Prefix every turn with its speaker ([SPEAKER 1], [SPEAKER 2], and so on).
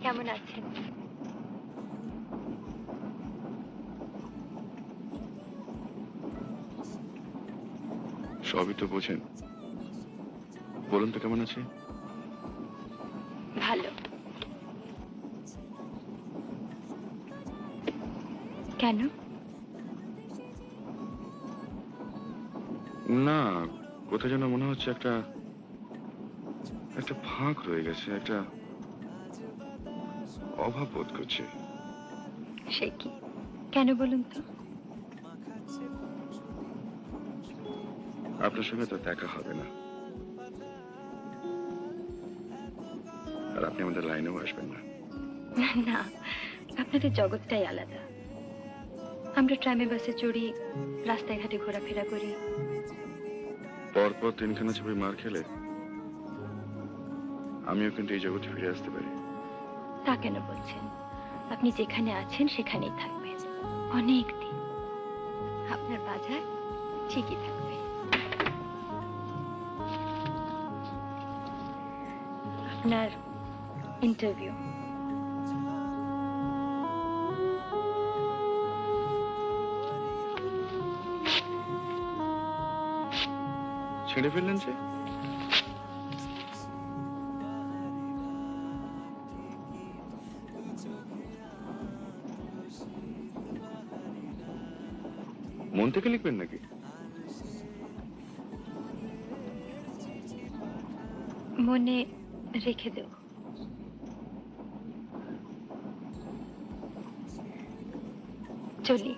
[SPEAKER 1] কেমন আছেন?
[SPEAKER 2] সবই তো বোঝেন, বলুন তো কেমন আছে?
[SPEAKER 1] ভালো। কেন?
[SPEAKER 2] না, কোথায় যেন মনে হচ্ছে একটা একটা ফাঁক রয়ে গেছে, একটা অভাব বোধ করছে।
[SPEAKER 1] সে কি? কেন বলুন তো?
[SPEAKER 2] আপনার সঙ্গে তো দেখা হবে না, আর আপনি আমাদের লাইনেও আসবেন না।
[SPEAKER 1] না, আপনাদের জগৎটাই আলাদা। আমরা ট্রামে বাসে চড়ি, রাস্তায় ঘাটে ঘোরাফেরা করি।
[SPEAKER 2] পরপর তিনখানা ছবি মার খেলে আমিও কিন্তু এই জগতে ফিরে আসতে পারি।
[SPEAKER 1] তা কেন বলছেন? আপনি যেখানে আছেন সেখানেই থাকবেন অনেক দিন। আপনার বাজার ঠিকই থাকবে। আপনার ইন্টারভিউ।
[SPEAKER 2] ছেড়ে ফেললেন যে? মন থেকে লিখবেন নাকি?
[SPEAKER 1] মনে রেখে দেব। চলি।